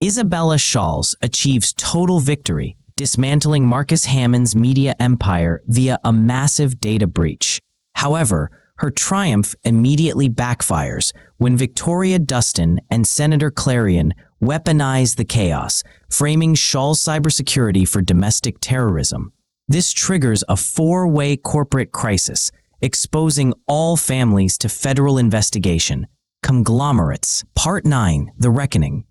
Isabella Schols achieves total victory, dismantling Marcus Hammond's media empire via a massive data breach. However, her triumph immediately backfires when Victoria Dustin and Senator Clarion weaponize the chaos, framing Schols' cybersecurity for domestic terrorism. This triggers a four-way corporate crisis, exposing all families to federal investigation. Conglomerates. Part 9. The Reckoning.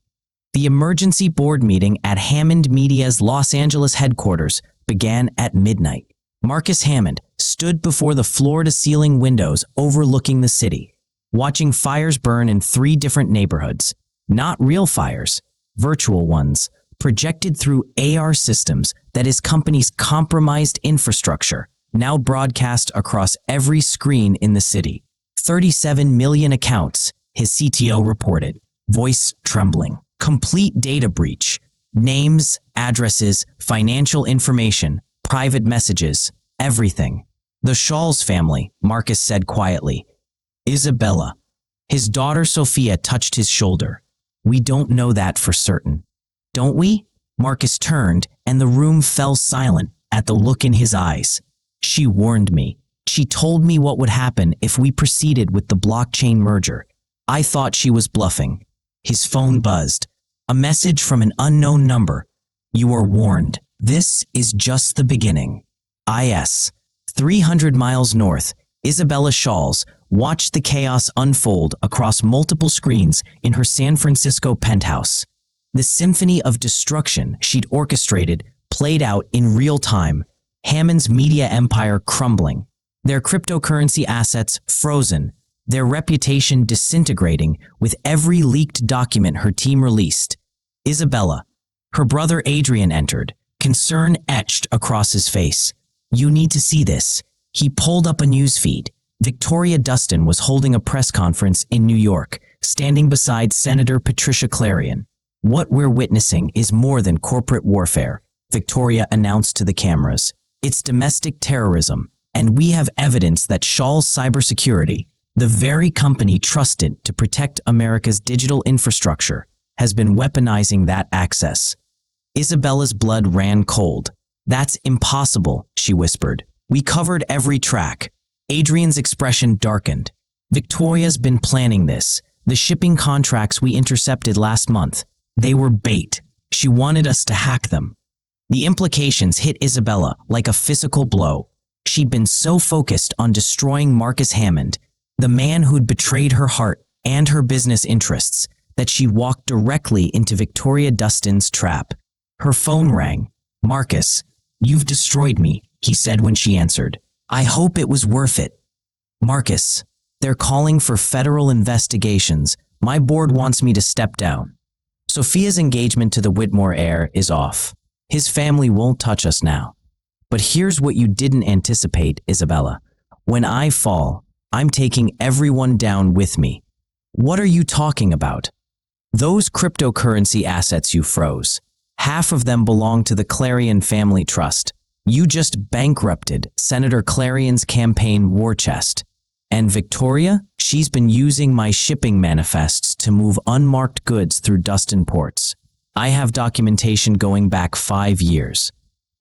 The emergency board meeting at Hammond Media's Los Angeles headquarters began at midnight. Marcus Hammond stood before the floor-to-ceiling windows overlooking the city, watching fires burn in 3 different neighborhoods. Not real fires, virtual ones, projected through AR systems that his company's compromised infrastructure now broadcast across every screen in the city. 37 million accounts, his CTO reported, voice trembling. Complete data breach. Names, addresses, financial information, private messages, everything. The Schols family, Marcus said quietly. Isabella. His daughter Sophia touched his shoulder. We don't know that for certain. Don't we? Marcus turned, and the room fell silent at the look in his eyes. She warned me. She told me what would happen if we proceeded with the blockchain merger. I thought she was bluffing. His phone buzzed. A message from an unknown number. You are warned. This is just the beginning. IS. 300 miles north, Isabella Schols watched the chaos unfold across multiple screens in her San Francisco penthouse. The symphony of destruction she'd orchestrated played out in real time, Hammond's media empire crumbling, their cryptocurrency assets frozen, their reputation disintegrating with every leaked document her team released. Isabella. Her brother Adrian entered, concern etched across his face. You need to see this. He pulled up a newsfeed. Victoria Dustin was holding a press conference in New York, standing beside Senator Patricia Clarion. What we're witnessing is more than corporate warfare, Victoria announced to the cameras. It's domestic terrorism, and we have evidence that Schols Cybersecurity, the very company trusted to protect America's digital infrastructure, has been weaponizing that access. Isabella's blood ran cold. That's impossible, she whispered. We covered every track. Adrian's expression darkened. Victoria's been planning this. The shipping contracts we intercepted last month. They were bait. She wanted us to hack them. The implications hit Isabella like a physical blow. She'd been so focused on destroying Marcus Hammond, the man who'd betrayed her heart and her business interests, that she walked directly into Victoria Dustin's trap. Her phone rang. Marcus, you've destroyed me, he said when she answered. I hope it was worth it. Marcus, they're calling for federal investigations. My board wants me to step down. Sophia's engagement to the Whitmore heir is off. His family won't touch us now. But here's what you didn't anticipate, Isabella. When I fall, I'm taking everyone down with me. What are you talking about? Those cryptocurrency assets you froze. Half of them belong to the Clarion Family Trust. You just bankrupted Senator Clarion's campaign war chest. And Victoria, she's been using my shipping manifests to move unmarked goods through Dustin ports. I have documentation going back 5 years.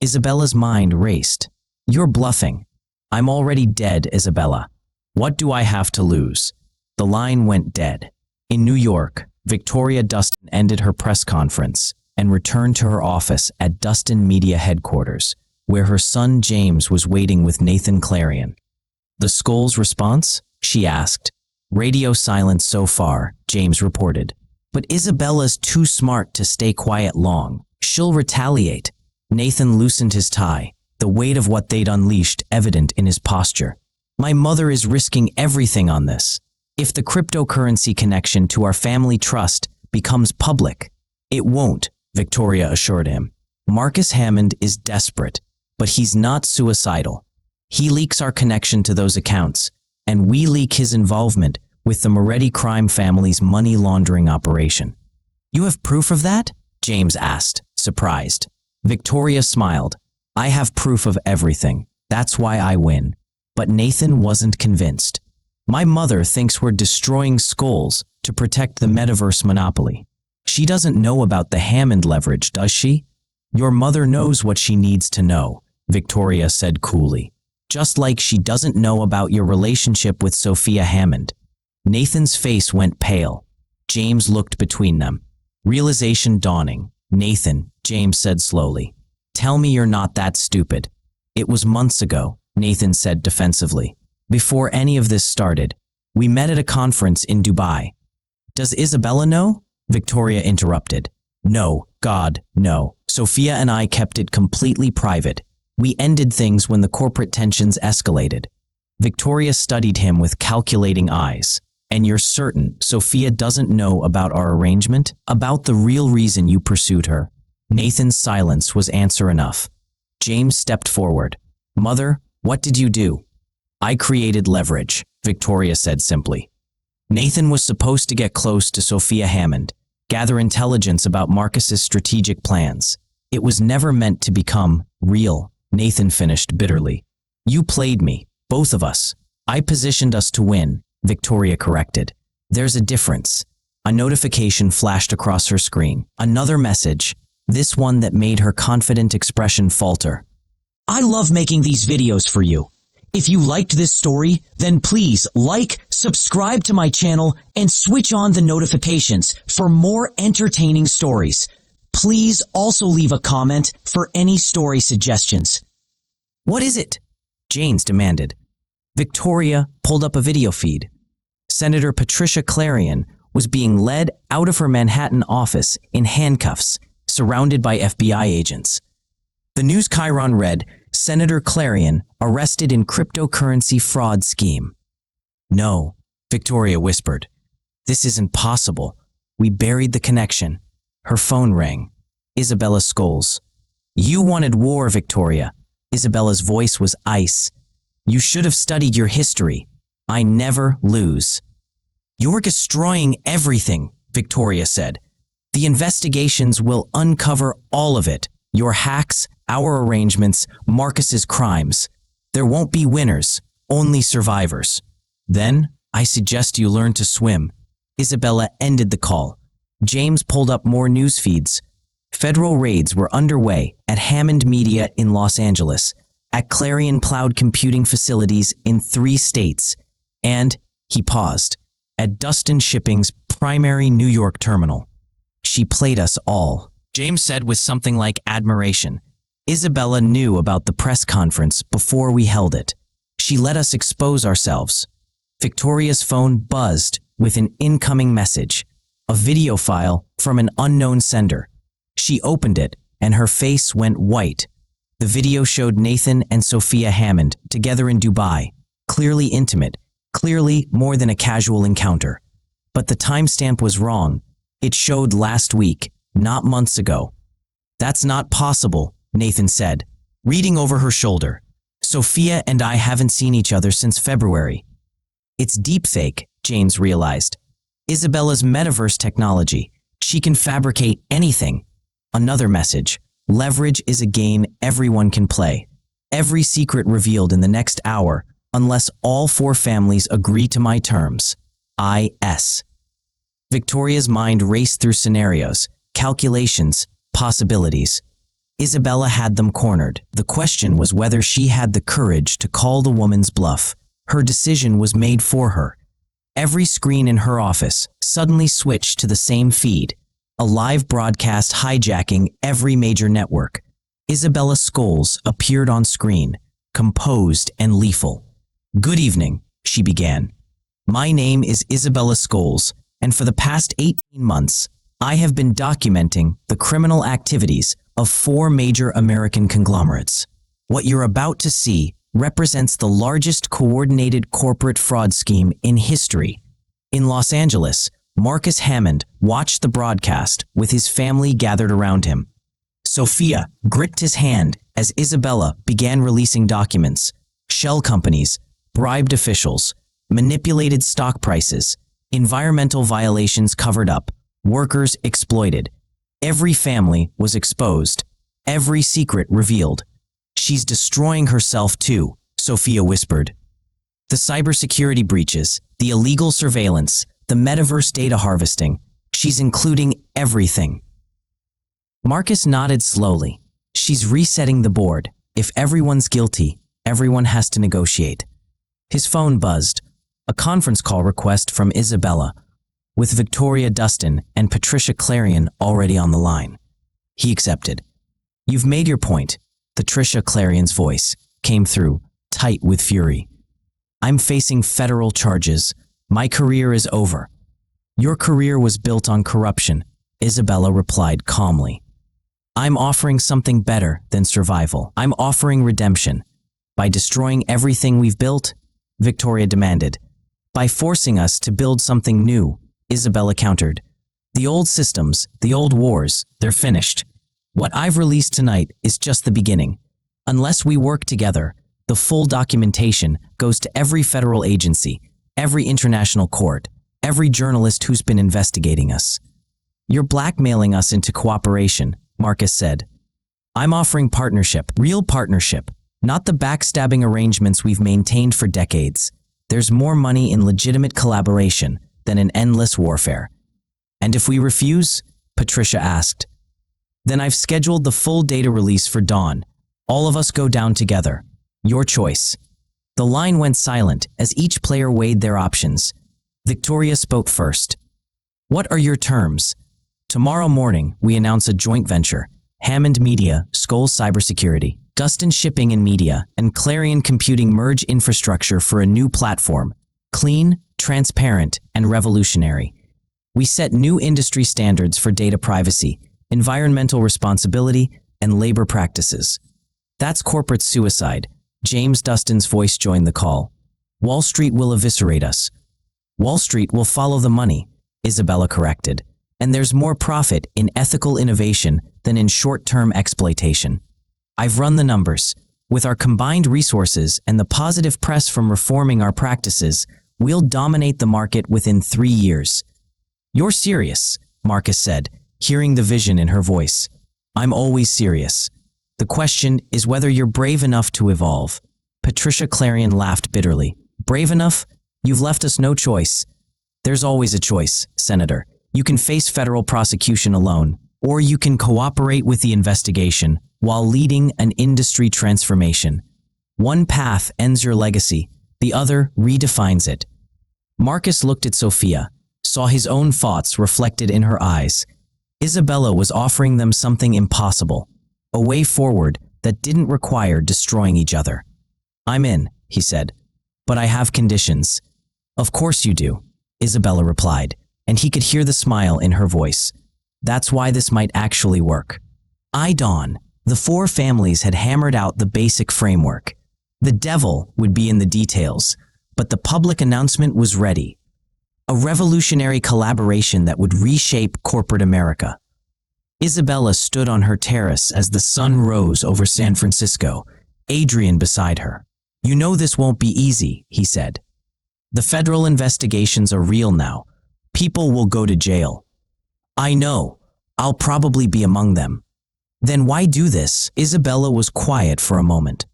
Isabella's mind raced. You're bluffing. I'm already dead, Isabella. What do I have to lose? The line went dead. In New York, Victoria Dustin ended her press conference and returned to her office at Dustin Media headquarters, where her son James was waiting with Nathan Clarion. The Schols response? She asked. Radio silence so far, James reported. But Isabella's too smart to stay quiet long. She'll retaliate. Nathan loosened his tie, the weight of what they'd unleashed evident in his posture. My mother is risking everything on this. If the cryptocurrency connection to our family trust becomes public, it won't, Victoria assured him. Marcus Hammond is desperate, but he's not suicidal. He leaks our connection to those accounts, and we leak his involvement with the Moretti crime family's money laundering operation. You have proof of that? James asked, surprised. Victoria smiled. I have proof of everything. That's why I win. But Nathan wasn't convinced. My mother thinks we're destroying Schols to protect the metaverse monopoly. She doesn't know about the Hammond leverage, does she? Your mother knows what she needs to know, Victoria said coolly. Just like she doesn't know about your relationship with Sophia Hammond. Nathan's face went pale. James looked between them. Realization dawning. Nathan, James said slowly. Tell me you're not that stupid. It was months ago, Nathan said defensively. Before any of this started, we met at a conference in Dubai. Does Isabella know? Victoria interrupted. No, God, no. Sophia and I kept it completely private. We ended things when the corporate tensions escalated. Victoria studied him with calculating eyes. And you're certain Sophia doesn't know about our arrangement? About the real reason you pursued her? Nathan's silence was answer enough. James stepped forward. Mother, what did you do? I created leverage, Victoria said simply. Nathan was supposed to get close to Sophia Hammond, gather intelligence about Marcus's strategic plans. It was never meant to become real, Nathan finished bitterly. You played me, both of us. I positioned us to win, Victoria corrected. There's a difference. A notification flashed across her screen. Another message, this one that made her confident expression falter. I love making these videos for you. If you liked this story, then please like, subscribe to my channel, and switch on the notifications for more entertaining stories. Please also leave a comment for any story suggestions. What is it? James demanded. Victoria pulled up a video feed. Senator Patricia Clarion was being led out of her Manhattan office in handcuffs, surrounded by FBI agents. The news chyron read, Senator Clarion arrested in cryptocurrency fraud scheme. No, Victoria whispered. This isn't possible. We buried the connection. Her phone rang. Isabella Schols. You wanted war, Victoria. Isabella's voice was ice. You should have studied your history. I never lose. You're destroying everything, Victoria said. The investigations will uncover all of it. Your hacks, our arrangements, Marcus's crimes. There won't be winners, only survivors. Then, I suggest you learn to swim. Isabella ended the call. James pulled up more news feeds. Federal raids were underway at Hammond Media in Los Angeles, at Clarion Cloud computing facilities in 3 states, and, he paused, at Dustin Shipping's primary New York terminal. She played us all, James said with something like admiration. Isabella knew about the press conference before we held it. She let us expose ourselves. Victoria's phone buzzed with an incoming message, a video file from an unknown sender. She opened it, and her face went white. The video showed Nathan and Sophia Hammond together in Dubai, clearly intimate, clearly more than a casual encounter. But the timestamp was wrong. It showed last week, not months ago. That's not possible, Nathan said, reading over her shoulder. Sophia and I haven't seen each other since February. It's deepfake, James realized. Isabella's metaverse technology. She can fabricate anything. Another message. Leverage is a game everyone can play. Every secret revealed in the next hour, unless all 4 families agree to my terms. I.S. Victoria's mind raced through scenarios, calculations, possibilities. Isabella had them cornered. The question was whether she had the courage to call the woman's bluff. Her decision was made for her. Every screen in her office suddenly switched to the same feed, a live broadcast hijacking every major network. Isabella Schols appeared on screen, composed and lethal. Good evening, she began. My name is Isabella Schols, and for the past 18 months, I have been documenting the criminal activities of 4 major American conglomerates. What you're about to see represents the largest coordinated corporate fraud scheme in history. In Los Angeles, Marcus Hammond watched the broadcast with his family gathered around him. Sophia gripped his hand as Isabella began releasing documents. Shell companies, bribed officials, manipulated stock prices, environmental violations covered up, workers exploited. Every family was exposed, every secret revealed. She's destroying herself too, Sophia whispered. The cybersecurity breaches, the illegal surveillance, the metaverse data harvesting. She's including everything. Marcus nodded slowly. She's resetting the board. If everyone's guilty, everyone has to negotiate. His phone buzzed. A conference call request from Isabella, with Victoria Dustin and Patricia Clarion already on the line. He accepted. You've made your point. Patricia Clarion's voice came through, tight with fury. I'm facing federal charges. My career is over. Your career was built on corruption, Isabella replied calmly. I'm offering something better than survival. I'm offering redemption. By destroying everything we've built, Victoria demanded. By forcing us to build something new, Isabella countered. The old systems, the old wars, they're finished. What I've released tonight is just the beginning. Unless we work together, the full documentation goes to every federal agency, every international court, every journalist who's been investigating us. You're blackmailing us into cooperation, Marcus said. I'm offering partnership, real partnership, not the backstabbing arrangements we've maintained for decades. There's more money in legitimate collaboration than in endless warfare. And if we refuse? Patricia asked. Then I've scheduled the full data release for dawn. All of us go down together. Your choice. The line went silent as each player weighed their options. Victoria spoke first. What are your terms? Tomorrow morning, we announce a joint venture. Hammond Media, Schols Cybersecurity, Dustin Shipping and Media, and Clarion Computing merge infrastructure for a new platform. Clean, transparent, and revolutionary. We set new industry standards for data privacy, environmental responsibility, and labor practices. That's corporate suicide. James Dustin's voice joined the call. Wall Street will eviscerate us. Wall Street will follow the money, Isabella corrected. And there's more profit in ethical innovation than in short-term exploitation. I've run the numbers. With our combined resources and the positive press from reforming our practices, we'll dominate the market within 3 years. You're serious, Marcus said, hearing the vision in her voice. I'm always serious. The question is whether you're brave enough to evolve. Patricia Clarion laughed bitterly. Brave enough? You've left us no choice. There's always a choice, Senator. You can face federal prosecution alone, or you can cooperate with the investigation while leading an industry transformation. One path ends your legacy, the other redefines it. Marcus looked at Sophia, saw his own thoughts reflected in her eyes. Isabella was offering them something impossible, a way forward that didn't require destroying each other. I'm in, he said, but I have conditions. Of course you do, Isabella replied, and he could hear the smile in her voice. That's why this might actually work. Dawn. The 4 families had hammered out the basic framework. The devil would be in the details, but the public announcement was ready. A revolutionary collaboration that would reshape corporate America. Isabella stood on her terrace as the sun rose over San Francisco, Adrian beside her. You know this won't be easy, he said. The federal investigations are real now. People will go to jail. I know. I'll probably be among them. Then why do this? Isabella was quiet for a moment.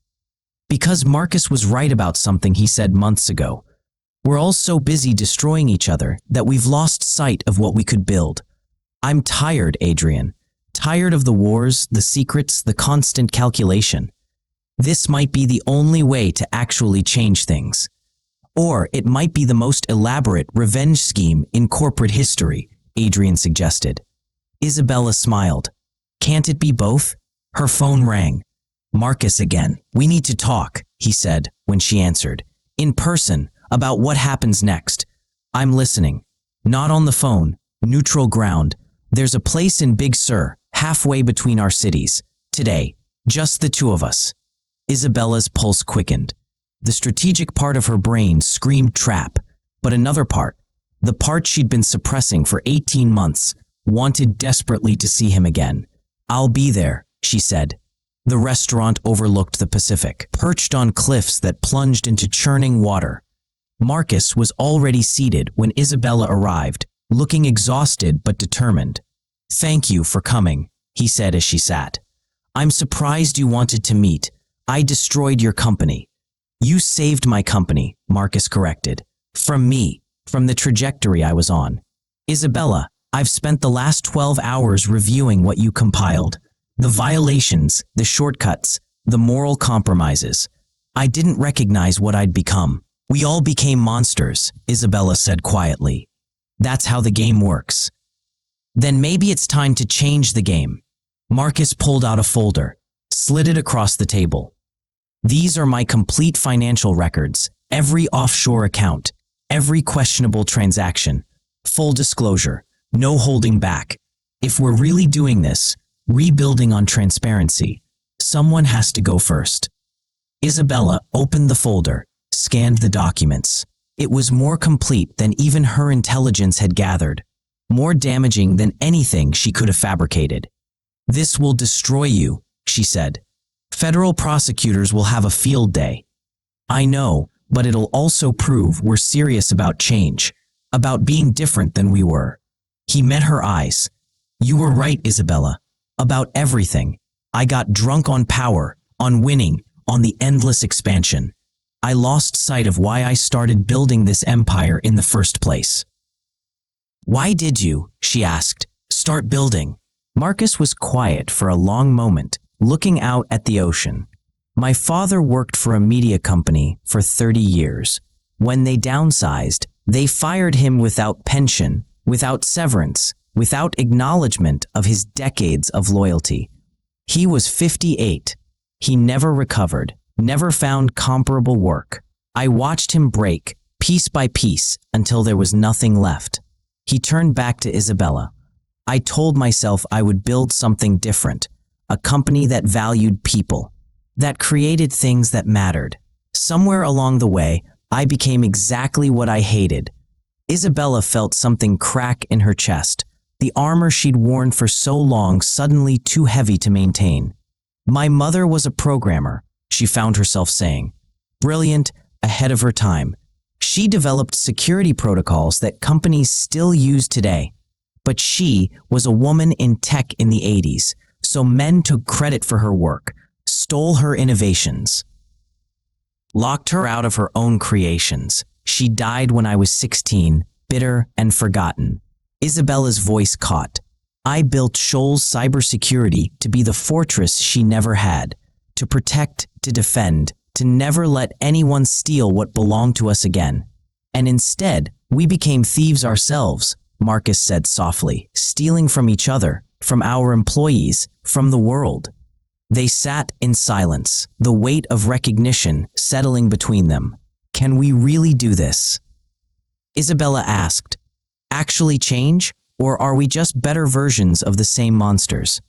Because Marcus was right about something he said months ago. We're all so busy destroying each other that we've lost sight of what we could build. I'm tired, Adrian. Tired of the wars, the secrets, the constant calculation. This might be the only way to actually change things. Or it might be the most elaborate revenge scheme in corporate history, Adrian suggested. Isabella smiled. Can't it be both? Her phone rang. Marcus again. We need to talk, he said when she answered. In person, about what happens next. I'm listening. Not on the phone. Neutral ground. There's a place in Big Sur, halfway between our cities. Today, just the 2 of us. Isabella's pulse quickened. The strategic part of her brain screamed trap, but another part, the part she'd been suppressing for 18 months, wanted desperately to see him again. I'll be there, she said. The restaurant overlooked the Pacific, perched on cliffs that plunged into churning water. Marcus was already seated when Isabella arrived, looking exhausted but determined. Thank you for coming, he said as she sat. I'm surprised you wanted to meet. I destroyed your company. You saved my company, Marcus corrected. From me, from the trajectory I was on. Isabella, I've spent the last 12 hours reviewing what you compiled. The violations, the shortcuts, the moral compromises. I didn't recognize what I'd become. We all became monsters, Isabella said quietly. That's how the game works. Then maybe it's time to change the game. Marcus pulled out a folder, slid it across the table. These are my complete financial records, every offshore account, every questionable transaction. Full disclosure, no holding back. If we're really doing this, rebuilding on transparency, someone has to go first. Isabella opened the folder, scanned the documents. It was more complete than even her intelligence had gathered, more damaging than anything she could have fabricated. This will destroy you, she said. Federal prosecutors will have a field day. I know, but it'll also prove we're serious about change, about being different than we were. He met her eyes. You were right, Isabella. About everything. I got drunk on power, on winning, on the endless expansion. I lost sight of why I started building this empire in the first place. Why did you, she asked, start building? Marcus was quiet for a long moment, looking out at the ocean. My father worked for a media company for 30 years. When they downsized, they fired him without pension, without severance, without acknowledgement of his decades of loyalty. He was 58. He never recovered, never found comparable work. I watched him break, piece by piece, until there was nothing left. He turned back to Isabella. I told myself I would build something different, a company that valued people, that created things that mattered. Somewhere along the way, I became exactly what I hated. Isabella felt something crack in her chest, the armor she'd worn for so long suddenly too heavy to maintain. My mother was a programmer, she found herself saying. Brilliant, ahead of her time. She developed security protocols that companies still use today. But she was a woman in tech in the 80s, so men took credit for her work, stole her innovations, locked her out of her own creations. She died when I was 16, bitter and forgotten. Isabella's voice caught. I built Schols Cybersecurity to be the fortress she never had, to protect, to defend, to never let anyone steal what belonged to us again. And instead, we became thieves ourselves, Marcus said softly, stealing from each other, from our employees, from the world. They sat in silence, the weight of recognition settling between them. Can we really do this? Isabella asked, actually change, or are we just better versions of the same monsters?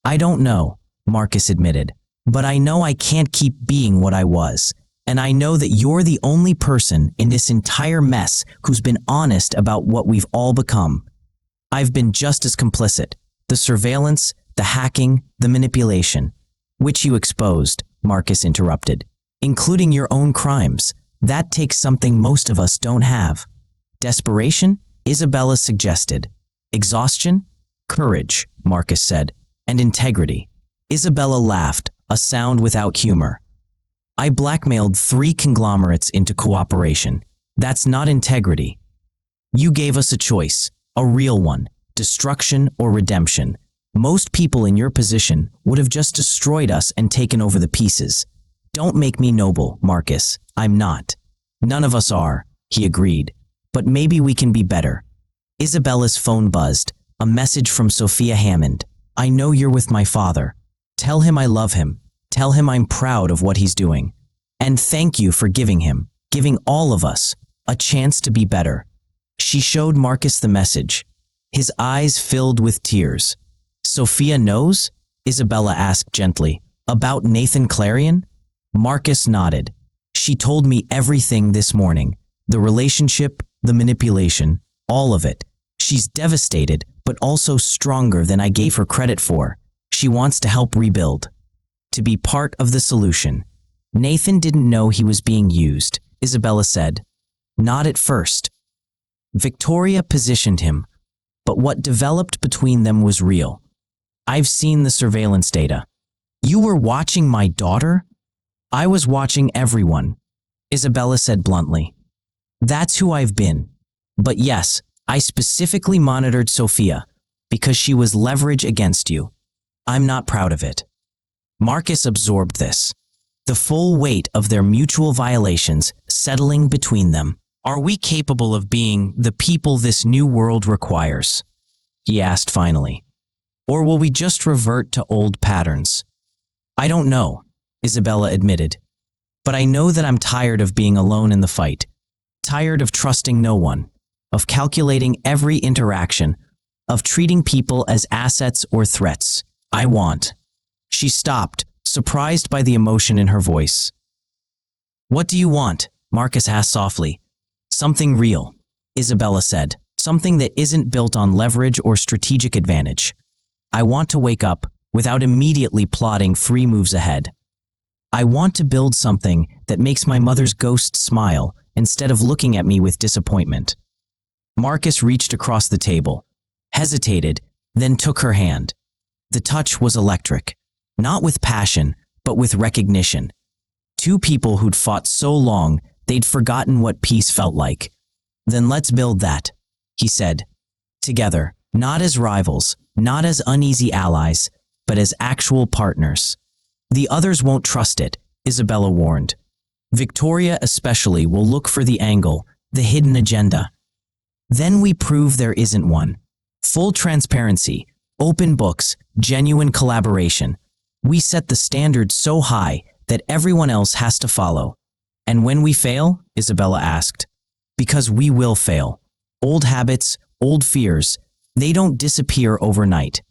I don't know, Marcus admitted, but I know I can't keep being what I was, and I know that you're the only person in this entire mess who's been honest about what we've all become. I've been just as complicit. The surveillance, the hacking, the manipulation, which you exposed, Marcus interrupted, including your own crimes. That takes something most of us don't have. Desperation? Isabella suggested. Exhaustion? Courage, Marcus said, and integrity. Isabella laughed, a sound without humor. I blackmailed 3 conglomerates into cooperation. That's not integrity. You gave us a choice, a real one, destruction or redemption. Most people in your position would have just destroyed us and taken over the pieces. Don't make me noble, Marcus. I'm not. None of us are, he agreed. But maybe we can be better. Isabella's phone buzzed, a message from Sophia Hammond. I know you're with my father. Tell him I love him. Tell him I'm proud of what he's doing. And thank you for giving him, giving all of us, a chance to be better. She showed Marcus the message. His eyes filled with tears. Sophia knows? Isabella asked gently. About Nathan Clarion? Marcus nodded. She told me everything this morning. The relationship, the manipulation, all of it. She's devastated, but also stronger than I gave her credit for. She wants to help rebuild. To be part of the solution. Nathan didn't know he was being used, Isabella said. Not at first. Victoria positioned him, but what developed between them was real. I've seen the surveillance data. You were watching my daughter? I was watching everyone, Isabella said bluntly. That's who I've been. But yes, I specifically monitored Sophia because she was leverage against you. I'm not proud of it. Marcus absorbed this, the full weight of their mutual violations settling between them. Are we capable of being the people this new world requires? He asked finally. Or will we just revert to old patterns? I don't know, Isabella admitted. But I know that I'm tired of being alone in the fight, tired of trusting no one, of calculating every interaction, of treating people as assets or threats. I want. She stopped, surprised by the emotion in her voice. What do you want? Marcus asked softly. Something real, Isabella said. Something that isn't built on leverage or strategic advantage. I want to wake up without immediately plotting 3 moves ahead. I want to build something that makes my mother's ghost smile instead of looking at me with disappointment. Marcus reached across the table, hesitated, then took her hand. The touch was electric, not with passion, but with recognition. 2 people who'd fought so long they'd forgotten what peace felt like. Then let's build that, he said. Together, not as rivals, not as uneasy allies, but as actual partners. The others won't trust it, Isabella warned. Victoria especially will look for the angle, the hidden agenda. Then we prove there isn't one. Full transparency, open books, genuine collaboration. We set the standard so high that everyone else has to follow. And when we fail, Isabella asked, because we will fail. Old habits, old fears, they don't disappear overnight.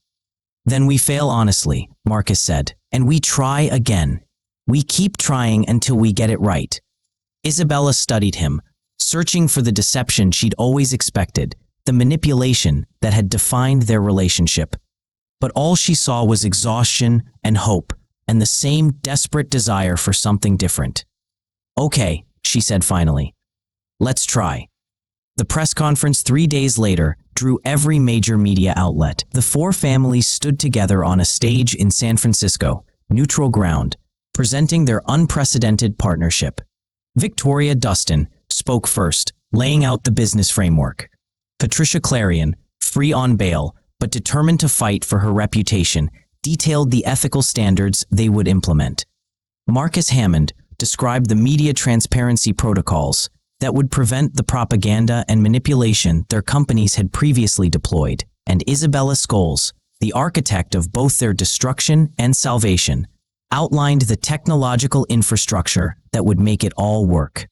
Then we fail honestly, Marcus said, and we try again. We keep trying until we get it right. Isabella studied him, searching for the deception she'd always expected, the manipulation that had defined their relationship. But all she saw was exhaustion and hope, and the same desperate desire for something different. Okay, she said finally. Let's try. The press conference 3 days later drew every major media outlet. The 4 families stood together on a stage in San Francisco, neutral ground, presenting their unprecedented partnership. Victoria Dustin spoke first, laying out the business framework. Patricia Clarion, free on bail, but determined to fight for her reputation, detailed the ethical standards they would implement. Marcus Hammond described the media transparency protocols that would prevent the propaganda and manipulation their companies had previously deployed, and Isabella Schols, the architect of both their destruction and salvation, outlined the technological infrastructure that would make it all work.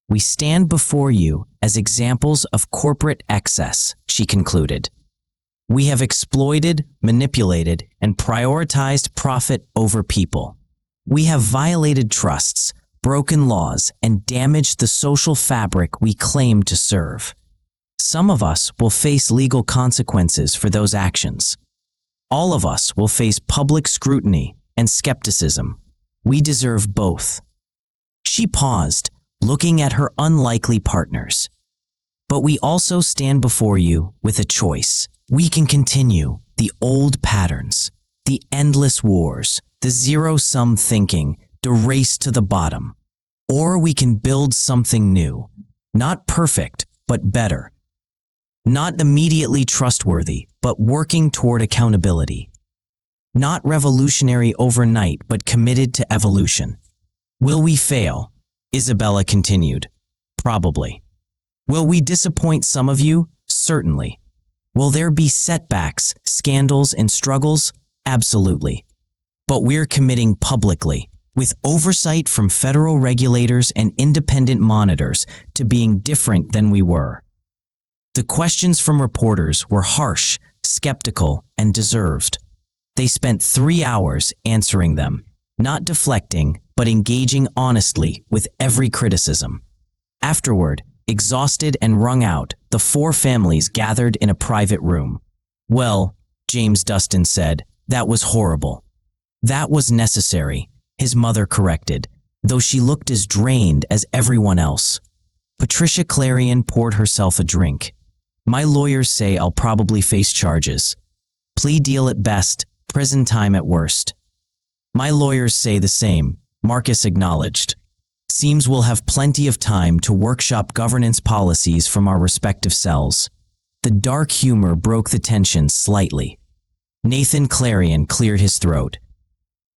We stand before you as examples of corporate excess, she concluded. We have exploited, manipulated, and prioritized profit over people. We have violated trusts, broken laws, and damaged the social fabric we claim to serve. Some of us will face legal consequences for those actions. All of us will face public scrutiny and skepticism. We deserve both. She paused, looking at her unlikely partners. But we also stand before you with a choice. We can continue the old patterns, the endless wars, the zero-sum thinking, the race to the bottom. Or we can build something new, not perfect, but better. Not immediately trustworthy, but working toward accountability. Not revolutionary overnight, but committed to evolution. Will we fail? Isabella continued. Probably. Will we disappoint some of you? Certainly. Will there be setbacks, scandals, and struggles? Absolutely. But we're committing publicly, with oversight from federal regulators and independent monitors, to being different than we were. The questions from reporters were harsh, skeptical, and deserved. They spent 3 hours answering them, not deflecting, but engaging honestly with every criticism. Afterward, exhausted and wrung out, the 4 families gathered in a private room. Well, James Dustin said, that was horrible. That was necessary, his mother corrected, though she looked as drained as everyone else. Patricia Clarion poured herself a drink. My lawyers say I'll probably face charges. Plea deal at best, prison time at worst. My lawyers say the same, Marcus acknowledged. Seems we'll have plenty of time to workshop governance policies from our respective cells. The dark humor broke the tension slightly. Nathan Clarion cleared his throat.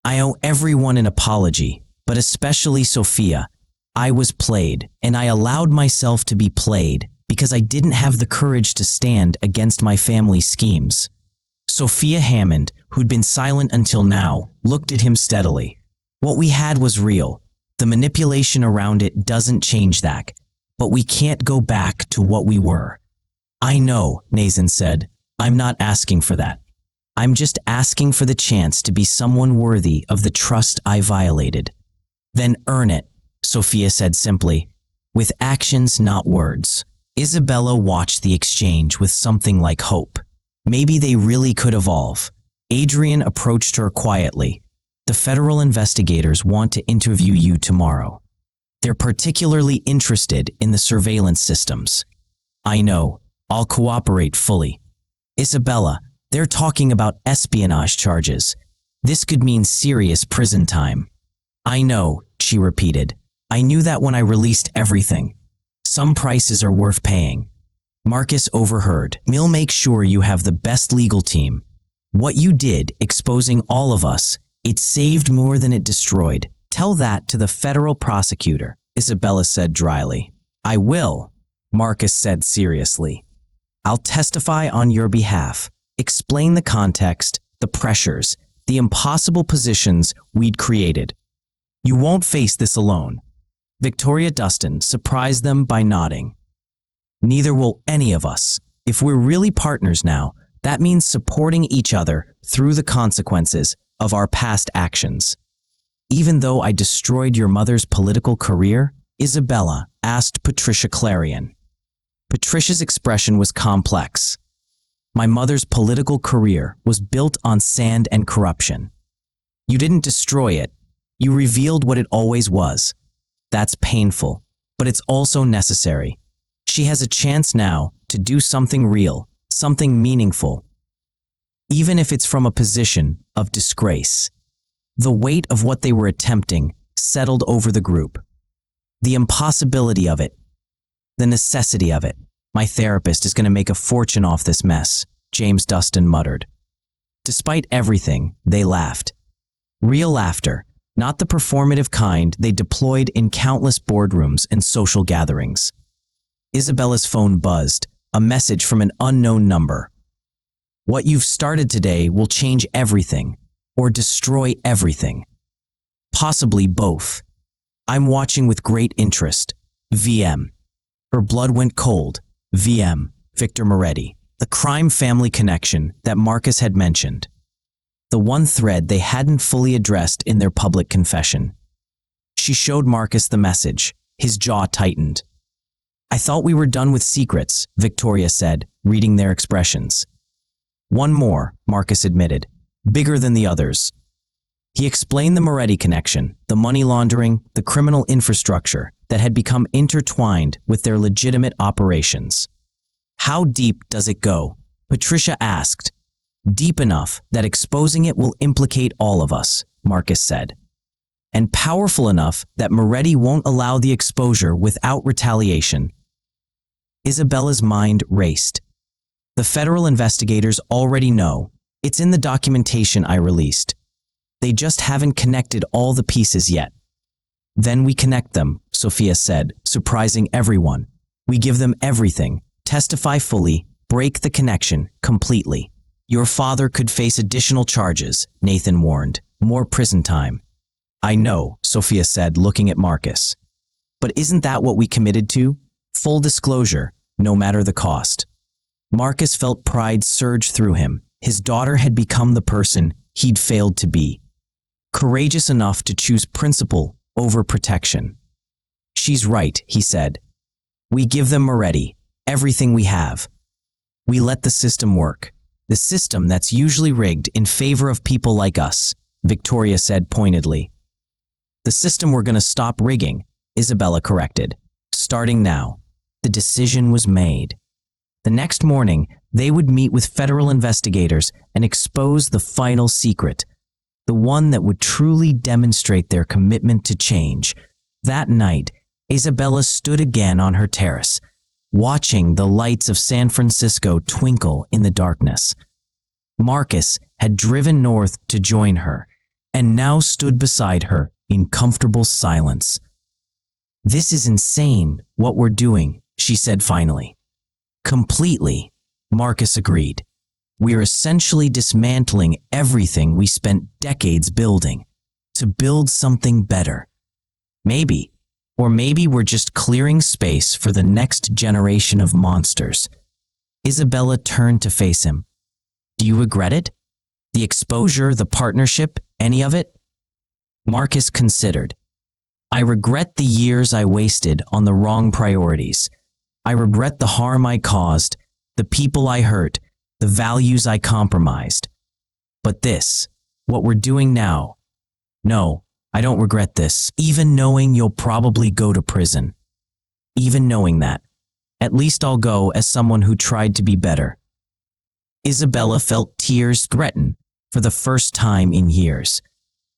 I owe everyone an apology, but especially Sophia. I was played, and I allowed myself to be played because I didn't have the courage to stand against my family's schemes. Sophia Hammond, who'd been silent until now, looked at him steadily. What we had was real. The manipulation around it doesn't change that, but we can't go back to what we were. I know, Nathan said. I'm not asking for that. I'm just asking for the chance to be someone worthy of the trust I violated. Then earn it, Sophia said simply, with actions, not words. Isabella watched the exchange with something like hope. Maybe they really could evolve. Adrian approached her quietly. The federal investigators want to interview you tomorrow. They're particularly interested in the surveillance systems. I know. I'll cooperate fully. Isabella, they're talking about espionage charges. This could mean serious prison time. I know, she repeated. I knew that when I released everything. Some prices are worth paying. Marcus overheard. We'll make sure you have the best legal team. What you did, exposing all of us, it saved more than it destroyed. Tell that to the federal prosecutor, Isabella said dryly. I will, Marcus said seriously. I'll testify on your behalf, explain the context, the pressures, the impossible positions we'd created. You won't face this alone. Victoria Dustin surprised them by nodding. Neither will any of us. If we're really partners now, that means supporting each other through the consequences of our past actions. Even though I destroyed your mother's political career, Isabella asked Patricia Clarion. Patricia's expression was complex. My mother's political career was built on sand and corruption. You didn't destroy it. You revealed what it always was. That's painful, but it's also necessary. She has a chance now to do something real, something meaningful, even if it's from a position of disgrace. The weight of what they were attempting settled over the group. The impossibility of it, the necessity of it. My therapist is going to make a fortune off this mess, James Dustin muttered. Despite everything, they laughed. Real laughter, not the performative kind they deployed in countless boardrooms and social gatherings. Isabella's phone buzzed, a message from an unknown number. What you've started today will change everything, or destroy everything. Possibly both. I'm watching with great interest. VM. Her blood went cold. VM. Victor Moretti. The crime family connection that Marcus had mentioned. The one thread they hadn't fully addressed in their public confession. She showed Marcus the message. His jaw tightened. I thought we were done with secrets, Victoria said, reading their expressions. One more, Marcus admitted. Bigger than the others. He explained the Moretti connection, the money laundering, the criminal infrastructure that had become intertwined with their legitimate operations. How deep does it go? Patricia asked. Deep enough that exposing it will implicate all of us, Marcus said. And powerful enough that Moretti won't allow the exposure without retaliation. Isabella's mind raced. The federal investigators already know. It's in the documentation I released. They just haven't connected all the pieces yet. Then we connect them, Sophia said, surprising everyone. We give them everything, testify fully, break the connection completely. Your father could face additional charges, Nathan warned. More prison time. I know, Sophia said, looking at Marcus. But isn't that what we committed to? Full disclosure, no matter the cost. Marcus felt pride surge through him. His daughter had become the person he'd failed to be. Courageous enough to choose principle over protection. She's right, he said. We give them Moretti, everything we have. We let the system work. The system that's usually rigged in favor of people like us, Victoria said pointedly. The system we're going to stop rigging, Isabella corrected. Starting now. The decision was made. The next morning, they would meet with federal investigators and expose the final secret, the one that would truly demonstrate their commitment to change. That night, Isabella stood again on her terrace, watching the lights of San Francisco twinkle in the darkness. Marcus had driven north to join her and now stood beside her in comfortable silence. "This is insane, what we're doing," she said finally. "Completely," Marcus agreed. "We're essentially dismantling everything we spent decades building to build something better. Maybe we're just clearing space for the next generation of monsters." Isabella turned to face him. "Do you regret it? The exposure, the partnership, any of it?" Marcus considered. "I regret the years I wasted on the wrong priorities. I regret the harm I caused, the people I hurt, the values I compromised. But this, what we're doing now, no, I don't regret this, even knowing you'll probably go to prison. Even knowing that, at least I'll go as someone who tried to be better." Isabella felt tears threaten for the first time in years.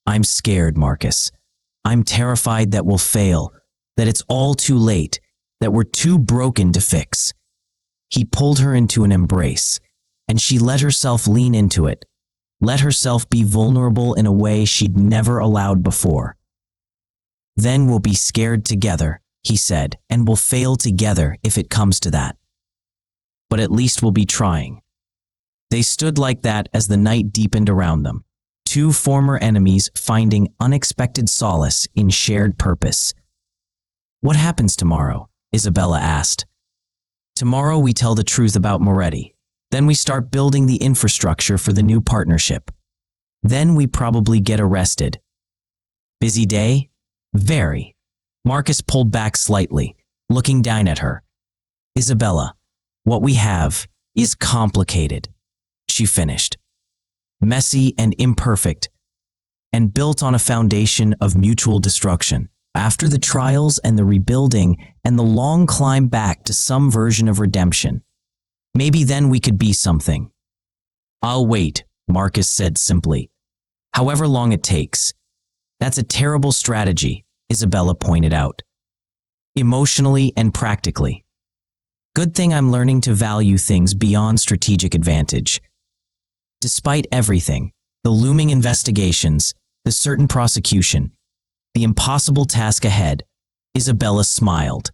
"I'm scared, Marcus. I'm terrified that we'll fail, that it's all too late, that we're too broken to fix." He pulled her into an embrace, and she let herself lean into it, let herself be vulnerable in a way she'd never allowed before. "Then we'll be scared together," he said, "and we'll fail together if it comes to that. But at least we'll be trying." They stood like that as the night deepened around them, two former enemies finding unexpected solace in shared purpose. "What happens tomorrow?" Isabella asked. "Tomorrow we tell the truth about Moretti. Then we start building the infrastructure for the new partnership. Then we probably get arrested." "Busy day?" "Very." Marcus pulled back slightly, looking down at her. "Isabella, what we have is complicated," she finished. "Messy and imperfect, and built on a foundation of mutual destruction. After the trials and the rebuilding and the long climb back to some version of redemption, maybe then we could be something." "I'll wait," Marcus said simply. "However long it takes." "That's a terrible strategy," Isabella pointed out. "Emotionally and practically. Good thing I'm learning to value things beyond strategic advantage." Despite everything, the looming investigations, the certain prosecution, the impossible task ahead, Isabella smiled.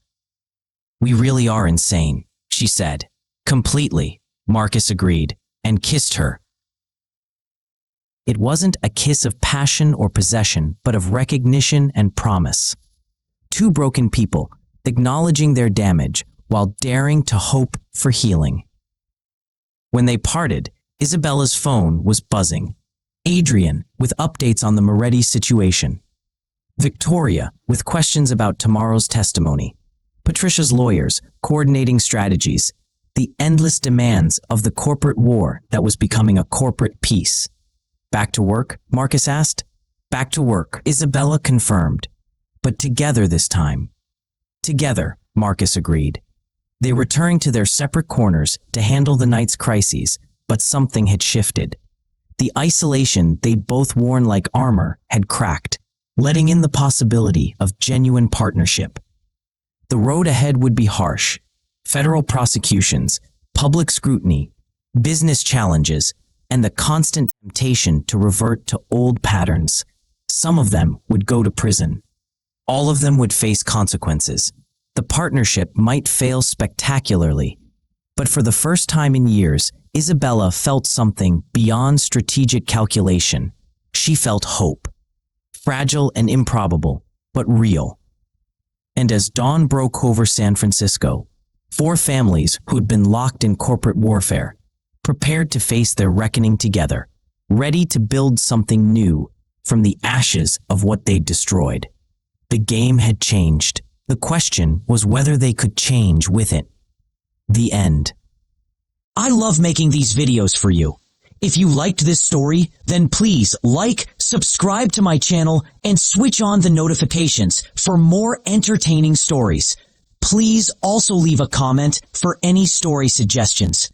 "We really are insane," she said. "Completely," Marcus agreed, and kissed her. It wasn't a kiss of passion or possession, but of recognition and promise. Two broken people, acknowledging their damage while daring to hope for healing. When they parted, Isabella's phone was buzzing. Adrian, with updates on the Moretti situation. Victoria, with questions about tomorrow's testimony. Patricia's lawyers, coordinating strategies. The endless demands of the corporate war that was becoming a corporate peace. "Back to work?" Marcus asked. "Back to work," Isabella confirmed. "But together this time." "Together," Marcus agreed. They returned to their separate corners to handle the night's crises, but something had shifted. The isolation they'd both worn like armor had cracked, letting in the possibility of genuine partnership. The road ahead would be harsh. Federal prosecutions, public scrutiny, business challenges, and the constant temptation to revert to old patterns. Some of them would go to prison. All of them would face consequences. The partnership might fail spectacularly, but for the first time in years, Isabella felt something beyond strategic calculation. She felt hope. Fragile and improbable, but real. And as dawn broke over San Francisco, 4 families who had been locked in corporate warfare, prepared to face their reckoning together, ready to build something new from the ashes of what they'd destroyed. The game had changed. The question was whether they could change with it. The end. I love making these videos for you. If you liked this story, then please like, subscribe to my channel, and switch on the notifications for more entertaining stories. Please also leave a comment for any story suggestions.